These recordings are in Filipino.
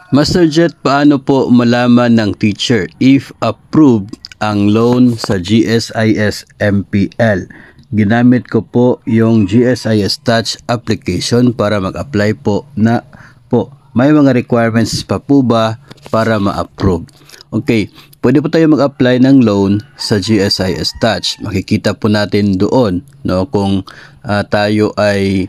Master Jet, paano po malaman ng teacher if approved ang loan sa GSIS MPL? Ginamit ko po yung GSIS Touch application para mag-apply po na po. May mga requirements pa po ba para ma-approve? Okay, pwede po tayo mag-apply ng loan sa GSIS Touch. Makikita po natin doon, no, kung tayo ay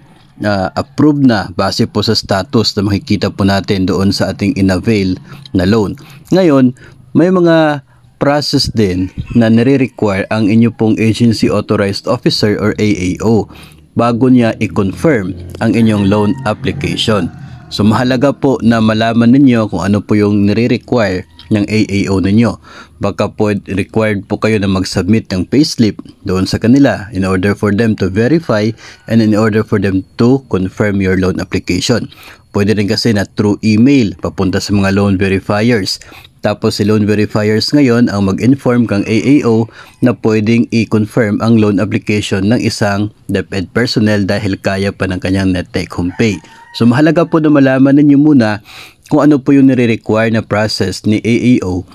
approved na base po sa status na makikita po natin doon sa ating inavail na loan. Ngayon, may mga process din na nire-require ang inyo pong Agency Authorized Officer or AAO bago niya i-confirm ang inyong loan application. So mahalaga po na malaman ninyo kung ano po yung nire-require ng AAO ninyo. Baka po required po kayo na mag-submit ng payslip doon sa kanila in order for them to verify and in order for them to confirm your loan application. Pwede rin kasi na through email papunta sa mga loan verifiers. Tapos si loan verifiers ngayon ang mag-inform kang AAO na pwedeng i-confirm ang loan application ng isang DepEd personnel dahil kaya pa ng kanyang net take home pay. So mahalaga po na malaman ninyo muna kung ano po yung nire-require na process ni AAO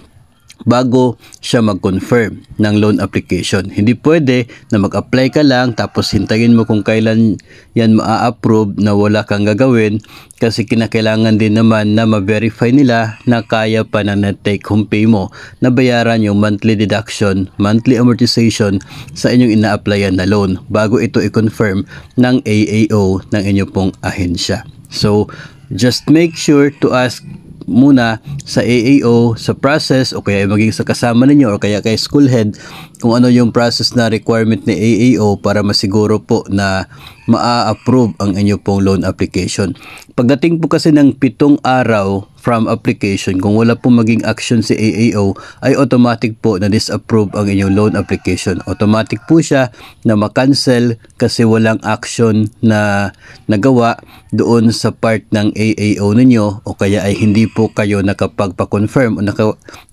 bago siya mag-confirm ng loan application. Hindi pwede na mag-apply ka lang tapos hintayin mo kung kailan yan ma-approve na wala kang gagawin kasi kinakailangan din naman na ma-verify nila na kaya pa na net take home pay mo na bayaran yung monthly deduction, monthly amortization sa inyong ina-applyan na loan bago ito i-confirm ng AAO ng inyong pong ahensya. So, just make sure to ask muna sa AAO sa process o kaya maging sa kasama ninyo o kaya kay school head kung ano yung process na requirement ni AAO para masiguro po na maa-approve ang inyo pong loan application. Pagdating po kasi ng 7 araw from application, kung wala pong maging action si AAO, ay automatic po na disapprove ang inyong loan application. Automatic po siya na makancel kasi walang action na nagawa doon sa part ng AAO ninyo o kaya ay hindi po kayo nakapagpa-confirm o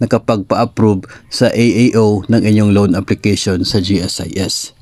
nakapagpa-approve sa AAO ng inyong loan application sa GSIS.